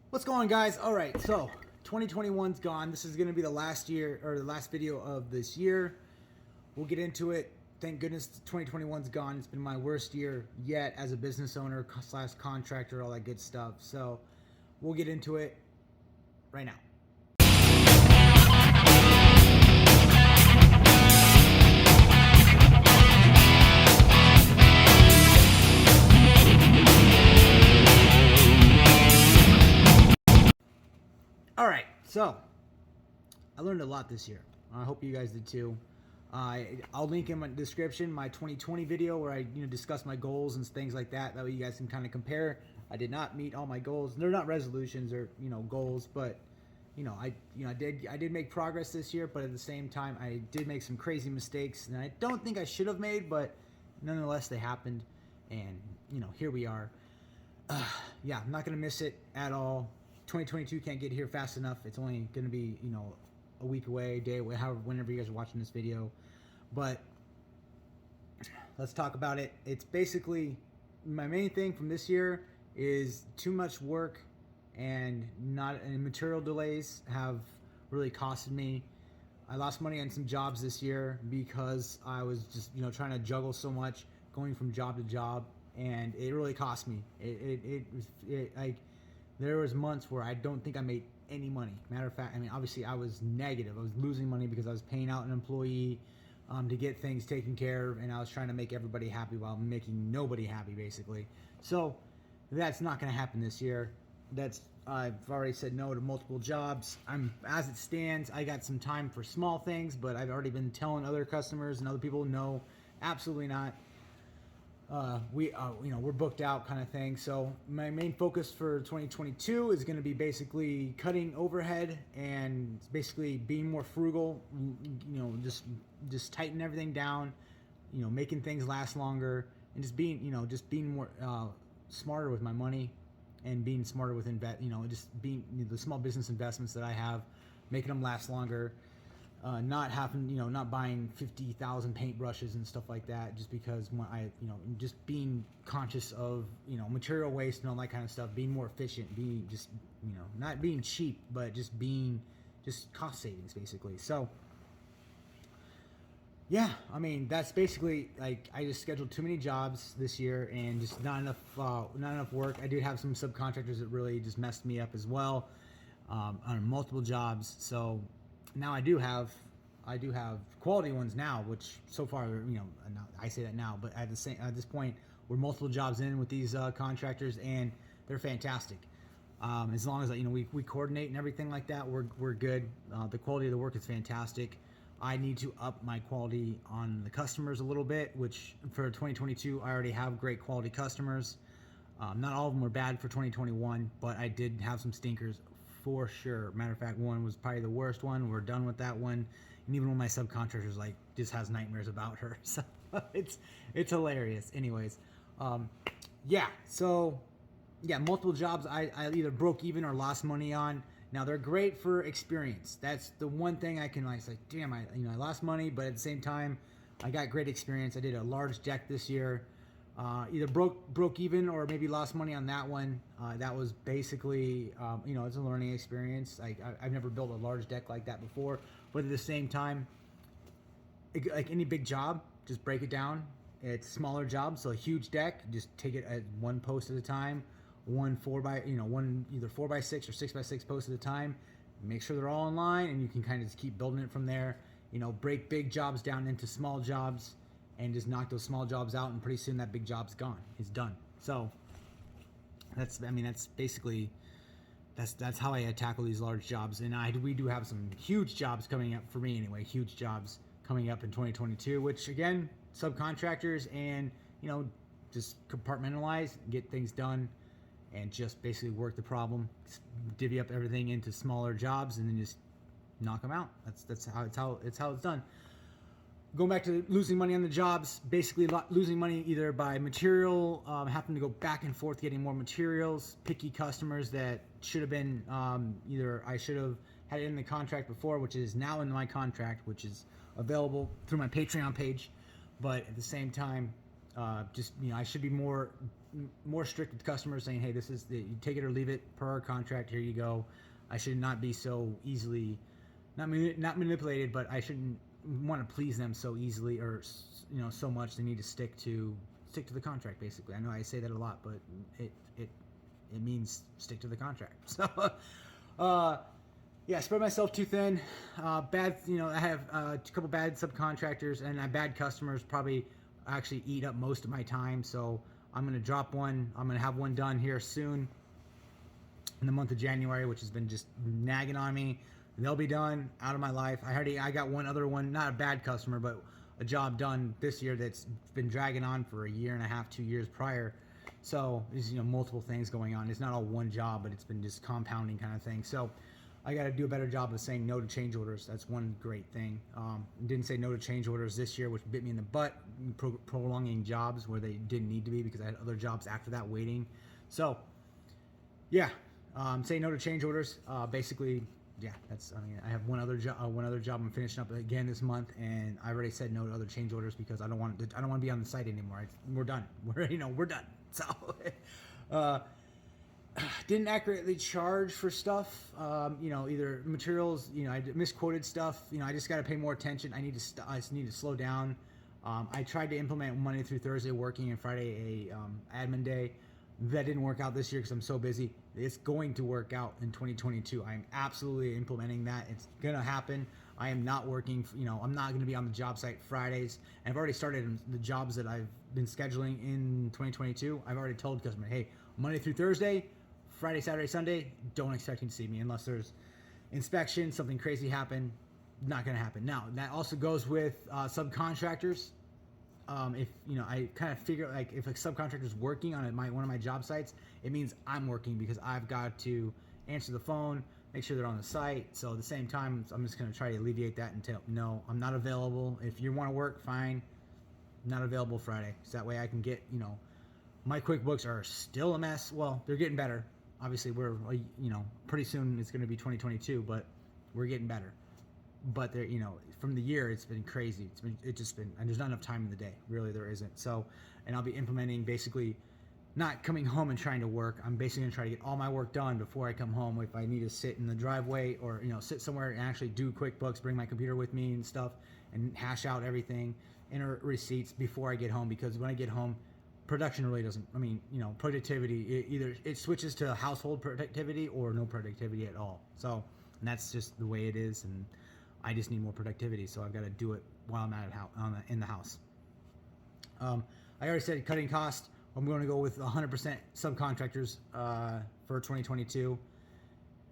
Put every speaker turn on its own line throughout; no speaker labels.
What's going on, guys? All right, so 2021's gone. This is going to be the last year or the last video of this year. We'll get into it. Thank goodness 2021's gone. It's been my worst year yet as a business owner slash contractor, all that good stuff. So we'll get into it right now. All right, so I learned a lot this year. I hope you guys did too. I'll link in my description my 2020 video where I discuss my goals and things like that. That way you guys can kind of compare. I did not meet all my goals. They're not resolutions or goals, but I did make progress this year. But at the same time, I did make some crazy mistakes, and I don't think I should have made, but nonetheless they happened, and here we are. Yeah, I'm not gonna miss it at all. 2022 can't get here fast enough. It's only going to be, a week away, day away, however, whenever you guys are watching this video. But let's talk about it. It's basically, my main thing from this year is too much work and material delays have really costed me. I lost money on some jobs this year because I was just, trying to juggle so much, going from job to job, and it really cost me. There was months where I don't think I made any money. Matter of fact, obviously I was negative. I was losing money because I was paying out an employee to get things taken care of, and I was trying to make everybody happy while making nobody happy, basically. So that's not going to happen this year. I've already said no to multiple jobs. As it stands, I got some time for small things, but I've already been telling other customers and other people, no, absolutely not. We're booked out kind of thing. So my main focus for 2022 is going to be basically cutting overhead and basically being more frugal, just tighten everything down, making things last longer, and just being more, smarter with my money and being smarter with just being the small business investments that I have, making them last longer. Not buying 50,000 paintbrushes and stuff like that, just because just being conscious of, material waste and all that kind of stuff, being more efficient, not being cheap, but just cost savings, basically. So, yeah, that's basically, I just scheduled too many jobs this year and just not enough work. I did have some subcontractors that really just messed me up as well, on multiple jobs. So now I do have quality ones now, which so far, I say that now, but at this point, we're multiple jobs in with these contractors, and they're fantastic. As long as we coordinate and everything like that, we're good. The quality of the work is fantastic. I need to up my quality on the customers a little bit, which for 2022, I already have great quality customers. Not all of them were bad for 2021, but I did have some stinkers for sure. Matter of fact, one was probably the worst one. We're done with that one, and even one of my subcontractors just has nightmares about her. So it's hilarious. Anyways, multiple jobs I either broke even or lost money on. Now they're great for experience. That's the one thing I can say, damn, I lost money, but at the same time, I got great experience. I did a large deck this year. Either broke even or maybe lost money on that one. That was basically, it's a learning experience. I've never built a large deck like that before, but at the same time, like any big job, just break it down. It's smaller jobs, so a huge deck, just take it at one post at a time, one either 4x6 or 6x6 post at a time. Make sure they're all in line, and you can kind of just keep building it from there. Break big jobs down into small jobs, and just knock those small jobs out, and pretty soon that big job's gone. It's done. So that's basically that's how I tackle these large jobs. And we do have some huge jobs coming up for me anyway. Huge jobs coming up in 2022, which again, subcontractors, and just compartmentalize, get things done, and just basically work the problem, divvy up everything into smaller jobs, and then just knock them out. That's how it's done. Going back to losing money on the jobs, basically losing money either by material, having to go back and forth getting more materials, picky customers that should have been, either I should have had it in the contract before, which is now in my contract, which is available through my Patreon page, but at the same time, I should be more more strict with customers, saying, hey, this is you take it or leave it per our contract. Here you go. I should not be so easily not manipulated, but I shouldn't want to please them so easily or so much. They need to stick to the contract. Basically, I know I say that a lot, but it means stick to the contract. So yeah, spread myself too thin. Bad, I have a couple bad subcontractors, and bad customers probably actually eat up most of my time. So I'm gonna drop one. I'm gonna have one done here soon in the month of January, which has been just nagging on me. They'll be done, out of my life. I got one other one, not a bad customer, but a job done this year that's been dragging on for a year and a half, 2 years prior. So there's multiple things going on. It's not all one job, but it's been just compounding kind of thing. So I got to do a better job of saying no to change orders. That's one great thing. Didn't say no to change orders this year, which bit me in the butt, prolonging jobs where they didn't need to be because I had other jobs after that waiting. So yeah, say no to change orders. Basically, yeah, I have one other job I'm finishing up again this month, and I already said no to other change orders because I don't want to be on the site anymore. We're done. We're done. So didn't accurately charge for stuff. Either materials. I misquoted stuff. I just got to pay more attention. I just need to slow down. I tried to implement Monday through Thursday working and Friday a admin day. That didn't work out this year because I'm so busy. It's going to work out in 2022. I'm absolutely implementing that. It's gonna happen. I am not working. I'm not going to be on the job site Fridays. And I've already started the jobs that I've been scheduling in 2022. I've already told customers, hey, Monday through Thursday, Friday, Saturday, Sunday, don't expect you to see me unless there's inspection, something crazy happen. Not going to happen. Now that also goes with subcontractors. If I kind of figure like if a subcontractor is working on one of my job sites, it means I'm working because I've got to answer the phone, make sure they're on the site. So at the same time, I'm just going to try to alleviate that and tell no, I'm not available. If you want to work, fine. Not available Friday, so that way I can get my QuickBooks are still a mess. Well, they're getting better. Obviously, we're pretty soon it's going to be 2022, but we're getting better. But there, from the year, it's been crazy. And there's not enough time in the day. Really, there isn't. So, and I'll be implementing basically not coming home and trying to work. I'm basically going to try to get all my work done before I come home. If I need to sit in the driveway or, sit somewhere and actually do QuickBooks, bring my computer with me and stuff and hash out everything, enter receipts before I get home. Because when I get home, production really doesn't, productivity, either it switches to household productivity or no productivity at all. So, and that's just the way it is. And I just need more productivity, so I've got to do it while I'm in the house. I already said cutting cost. I'm going to go with 100% subcontractors for 2022.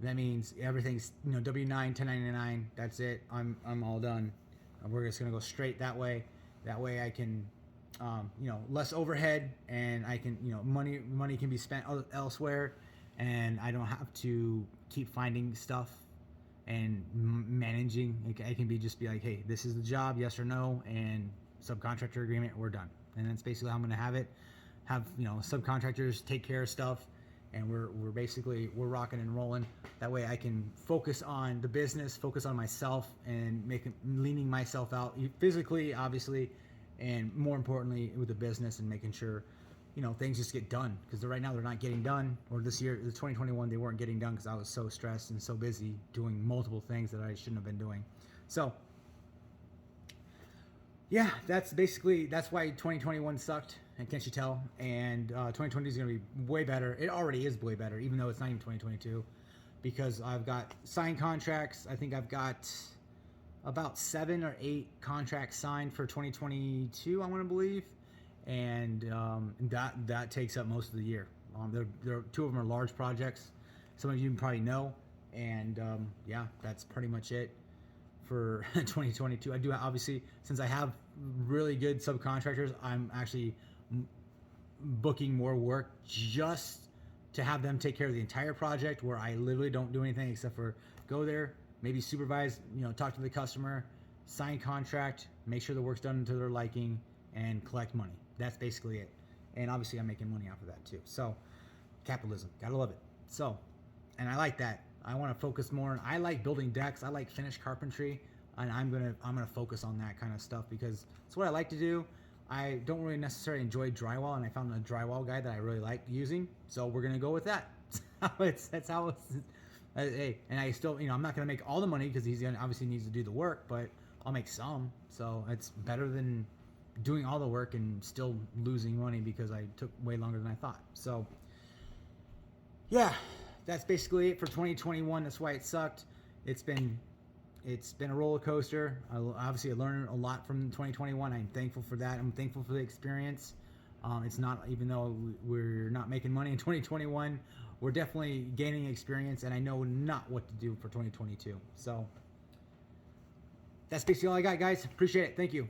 That means everything's W-9, 1099. That's it. I'm all done. We're just going to go straight that way. That way I can less overhead, and I can money can be spent elsewhere, and I don't have to keep finding stuff and managing. I can just be like, hey, this is the job, yes or no, and subcontractor agreement, we're done. And that's basically how I'm going to have it. Have subcontractors take care of stuff, and we're rocking and rolling. That way I can focus on the business, focus on myself, and leaning myself out physically, obviously, and more importantly with the business, and making sure things just get done, because right now they're not getting done. Or this year, the 2021, they weren't getting done because I was so stressed and so busy doing multiple things that I shouldn't have been doing. So yeah, that's why 2021 sucked, and can't you tell? And 2020 is going to be way better. It already is way better, even though it's not even 2022, because I've got signed contracts. I think I've got about 7 or 8 contracts signed for 2022, I want to believe. And that takes up most of the year. There 2 of them are large projects. Some of you probably know. And yeah, that's pretty much it for 2022. I do, obviously, since I have really good subcontractors, I'm actually booking more work just to have them take care of the entire project, where I literally don't do anything except for go there, maybe supervise, talk to the customer, sign contract, make sure the work's done to their liking, and collect money. That's basically it. And obviously I'm making money off of that too. So capitalism, gotta love it. So, and I like that. I want to focus more. I like building decks. I like finished carpentry, and I'm gonna focus on that kind of stuff because it's what I like to do. I don't really necessarily enjoy drywall, and I found a drywall guy that I really like using, so we're gonna go with that. That's how it's. Hey, and I still, I'm not gonna make all the money because he's gonna obviously needs to do the work, but I'll make some. So it's better than doing all the work and still losing money because I took way longer than I thought. So yeah, that's basically it for 2021. That's why it sucked. It's been a roller coaster. Obviously, I learned a lot from 2021. I'm thankful for that. I'm thankful for the experience. It's not, even though we're not making money in 2021, we're definitely gaining experience, and I know not what to do for 2022. So that's basically all I got, guys. Appreciate it. Thank you.